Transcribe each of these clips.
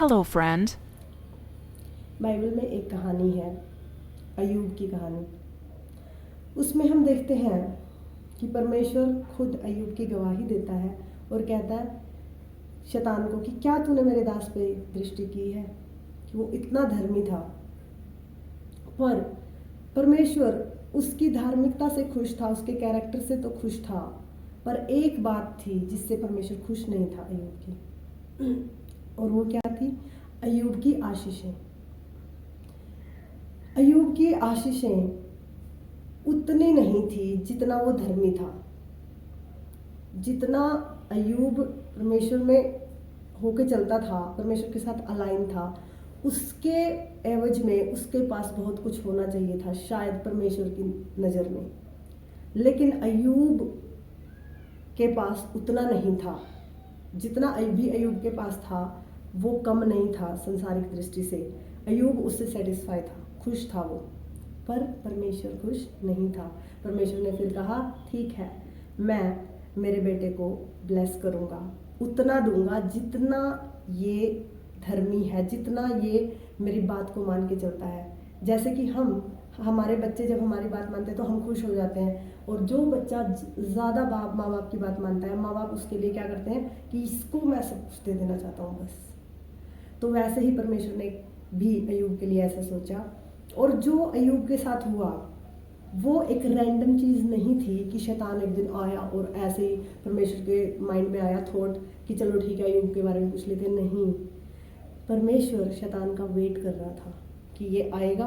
Hello, friend. Bible में एक कहानी है, अय्यूब की कहानी। उसमें हम देखते हैं कि परमेश्वर खुद अय्यूब की गवाही देता है और कहता है शैतान को कि क्या तूने मेरे दास पे दृष्टि की है कि वो इतना धर्मी था। पर परमेश्वर उसकी धार्मिकता से खुश था, उसके कैरेक्टर से तो खुश था, पर एक बात थी जिससे परमेश्वर खुश नहीं था अय्यूब की, और वो क्या थी? अय्यूब की आशीषें। अय्यूब की आशीषें उतनी नहीं थी जितना वो धर्मी था। जितना अय्यूब परमेश्वर में होके चलता था, परमेश्वर के साथ अलाइन था, उसके एवज में उसके पास बहुत कुछ होना चाहिए था शायद परमेश्वर की नज़र में। लेकिन अय्यूब के पास उतना नहीं था। जितना भी अय्यूब के पास था वो कम नहीं था संसारिक दृष्टि से। अय्यूब उससे सेटिस्फाई था, खुश था वो। पर परमेश्वर खुश नहीं था। परमेश्वर ने फिर कहा ठीक है, मैं मेरे बेटे को ब्लेस करूँगा, उतना दूंगा जितना ये धर्मी है, जितना ये मेरी बात को मान के चलता है। जैसे कि हमारे बच्चे जब हमारी बात मानते हैं तो हम खुश हो जाते हैं, और जो बच्चा ज़्यादा माँ बाप की बात मानता है, माँ बाप उसके लिए क्या करते हैं कि इसको मैं सब कुछ दे देना चाहता हूँ बस। तो वैसे ही परमेश्वर ने भी अय्यूब के लिए ऐसा सोचा, और जो अय्यूब के साथ हुआ वो एक रैंडम चीज़ नहीं थी कि शैतान एक दिन आया और ऐसे ही परमेश्वर के माइंड में आया थॉट कि चलो ठीक है अय्यूब के बारे में पूछ लेते हैं। नहीं, परमेश्वर शैतान का वेट कर रहा था कि ये आएगा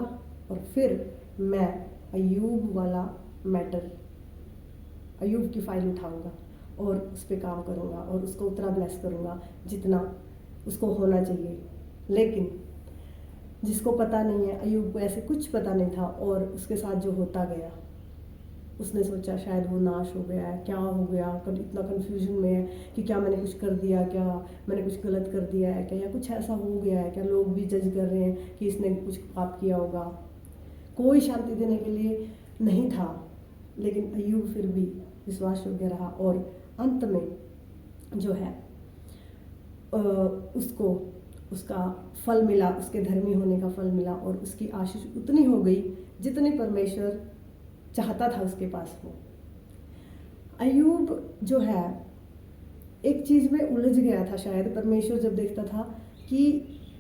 और फिर मैं अय्यूब वाला मैटर, अय्यूब की फाइल उठाऊंगा और उस पर काम करूंगा और उसको उतना ब्लेस करूंगा जितना उसको होना चाहिए। लेकिन जिसको पता नहीं है, अय्यूब को ऐसे कुछ पता नहीं था, और उसके साथ जो होता गया, उसने सोचा शायद वो नाश हो गया है, क्या हो गया, कल इतना कन्फ्यूजन में है कि क्या मैंने कुछ कर दिया, क्या मैंने कुछ गलत कर दिया है क्या, या कुछ ऐसा हो गया है क्या, लोग भी जज कर रहे हैं कि इसने कुछ पाप किया होगा। कोई शांति देने के लिए नहीं था। लेकिन अय्यूब फिर भी विश्वास योग्य रहा, और अंत में जो है उसको उसका फल मिला, उसके धर्मी होने का फल मिला, और उसकी आशीष उतनी हो गई जितनी परमेश्वर चाहता था उसके पास हो। अय्यूब जो है एक चीज़ में उलझ गया था शायद। परमेश्वर जब देखता था कि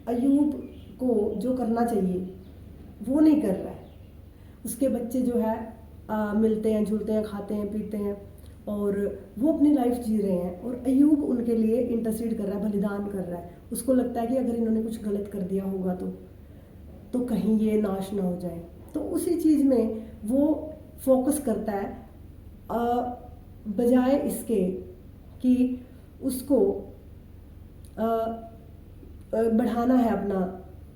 अय्यूब को जो करना चाहिए वो नहीं कर रहा है, उसके बच्चे जो है मिलते हैं, झूलते हैं, खाते हैं, पीते हैं, और वो अपनी लाइफ जी रहे हैं, और अय्यूब उनके लिए इंटरसीड कर रहा है, बलिदान कर रहा है। उसको लगता है कि अगर इन्होंने कुछ गलत कर दिया होगा तो कहीं ये नाश ना हो जाए। तो उसी चीज़ में वो फोकस करता है, बजाय इसके कि उसको बढ़ाना है अपना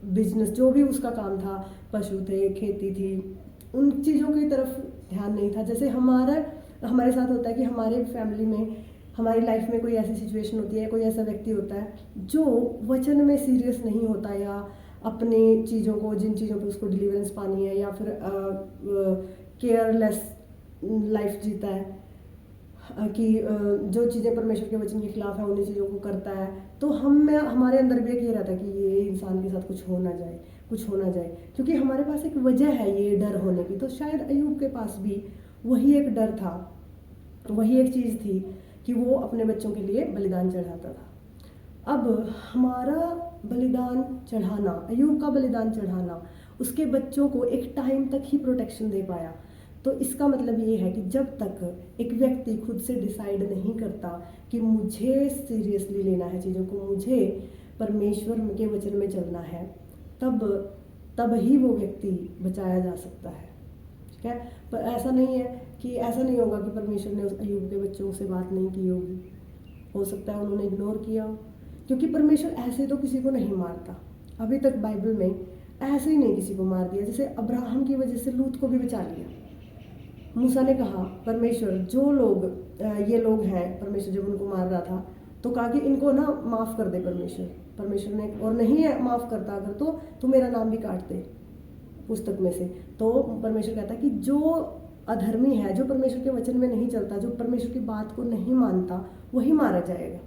बिजनेस। जो भी उसका काम था, पशु थे, खेती थी, उन चीज़ों की तरफ ध्यान नहीं था। जैसे हमारे साथ होता है कि हमारे फैमिली में, हमारी लाइफ में कोई ऐसी सिचुएशन होती है, कोई ऐसा व्यक्ति होता है जो वचन में सीरियस नहीं होता, या अपनी चीज़ों को, जिन चीज़ों पे उसको डिलीवरेंस पानी है, या फिर केयरलेस लाइफ जीता है, कि जो चीज़ें परमेश्वर के वचन के खिलाफ है उन्हीं चीज़ों को करता है। तो हमारे अंदर भी एक ये रहता है कि ये इंसान के साथ कुछ होना जाए, कुछ होना जाए, क्योंकि हमारे पास एक वजह है ये डर होने की। तो शायद अय्यूब के पास भी वही एक डर था, वही एक चीज़ थी कि वो अपने बच्चों के लिए बलिदान चढ़ाता था। अब हमारा बलिदान चढ़ाना, अय्यूब का बलिदान चढ़ाना उसके बच्चों को एक टाइम तक ही प्रोटेक्शन दे पाया। तो इसका मतलब ये है कि जब तक एक व्यक्ति खुद से डिसाइड नहीं करता कि मुझे सीरियसली लेना है चीज़ों को, मुझे परमेश्वर के वचन में चलना है, तब ही वो व्यक्ति बचाया जा सकता है। ठीक है, पर ऐसा नहीं है कि ऐसा नहीं होगा कि परमेश्वर ने उस अय्यूब के बच्चों से बात नहीं की होगी। हो सकता है उन्होंने इग्नोर किया हो, क्योंकि परमेश्वर ऐसे तो किसी को नहीं मारता। अभी तक बाइबल में ऐसे ही नहीं किसी को मार दिया। जैसे अब्राहम की वजह से लूत को भी बचा लिया। मूसा ने कहा, परमेश्वर जो लोग ये लोग हैं, परमेश्वर जब उनको मार रहा था तो कहा कि इनको ना माफ़ कर दे परमेश्वर ने, और नहीं माफ़ करता अगर तो मेरा नाम भी काट दे पुस्तक में से। तो परमेश्वर कहता है कि जो अधर्मी है, जो परमेश्वर के वचन में नहीं चलता, जो परमेश्वर की बात को नहीं मानता, वही मारा जाएगा।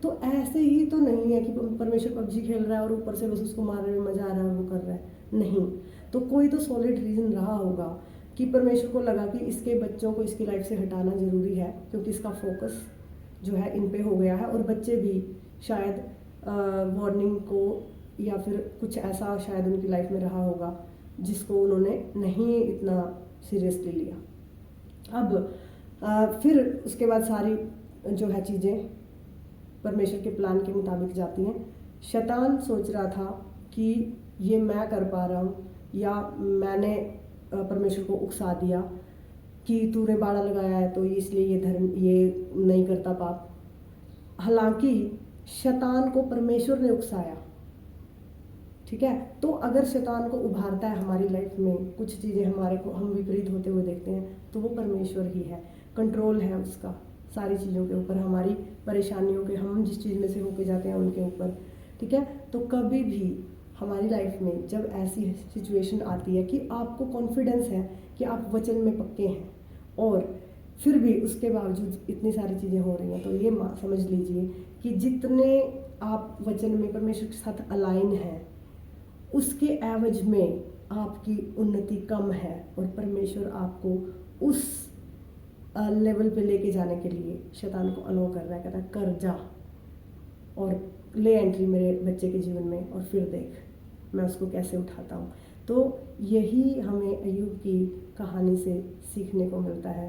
तो ऐसे ही तो नहीं है कि परमेश्वर पबजी खेल रहा है और ऊपर से बस उसको मारने में मजा आ रहा है और वो कर रहा है, नहीं। तो कोई तो सॉलिड रीजन रहा होगा कि परमेश्वर को लगा कि इसके बच्चों को इसकी लाइफ से हटाना जरूरी है, क्योंकि इसका फोकस जो है इन पे हो गया है, और बच्चे भी शायद वार्निंग को या फिर कुछ ऐसा शायद उनकी लाइफ में रहा होगा जिसको उन्होंने नहीं इतना सीरियसली लिया। अब फिर उसके बाद सारी जो है चीज़ें परमेश्वर के प्लान के मुताबिक जाती हैं। शैतान सोच रहा था कि ये मैं कर पा रहा हूँ, या मैंने परमेश्वर को उकसा दिया कि तूने बाड़ा लगाया है तो इसलिए ये धर्म ये नहीं करता पाप। हालांकि शैतान को परमेश्वर ने उकसाया, ठीक है। तो अगर शैतान को उभारता है हमारी लाइफ में, कुछ चीज़ें हमारे को हम विपरीत होते हुए देखते हैं, तो वो परमेश्वर ही है, कंट्रोल है उसका सारी चीज़ों के ऊपर, हमारी परेशानियों के, हम जिस चीज़ में से होके जाते हैं उनके ऊपर, ठीक है। तो कभी भी हमारी लाइफ में जब ऐसी सिचुएशन आती है कि आपको कॉन्फिडेंस है कि आप वचन में पक्के हैं, और फिर भी उसके बावजूद इतनी सारी चीज़ें हो रही हैं, तो ये समझ लीजिए कि जितने आप वचन में परमेश्वर के साथ अलाइन हैं, उसके एवज में आपकी उन्नति कम है, और परमेश्वर आपको उस लेवल पे लेके जाने के लिए शैतान को अलो कर रहा है, कहता है कर जा और ले एंट्री मेरे बच्चे के जीवन में, और फिर देख मैं उसको कैसे उठाता हूँ। तो यही हमें अय्यूब की कहानी से सीखने को मिलता है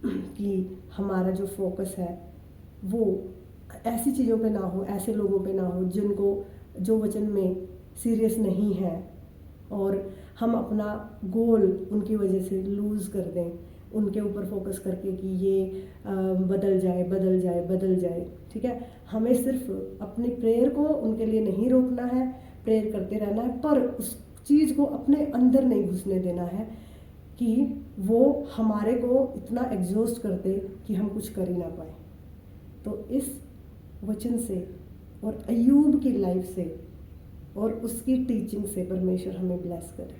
कि हमारा जो फोकस है वो ऐसी चीज़ों पे ना हो, ऐसे लोगों पे ना हो जिनको जो वचन में सीरियस नहीं है, और हम अपना गोल उनकी वजह से लूज़ कर दें, उनके ऊपर फोकस करके कि ये बदल जाए बदल जाए बदल जाए, ठीक है। हमें सिर्फ अपनी प्रेयर को उनके लिए नहीं रोकना है, प्रेयर करते रहना है, पर उस चीज़ को अपने अंदर नहीं घुसने देना है कि वो हमारे को इतना एग्जॉस्ट कर दे कि हम कुछ कर ही ना पाए। तो इस वचन से और अय्यूब की लाइफ से और उसकी टीचिंग से परमेश्वर हमें ब्लेस करे।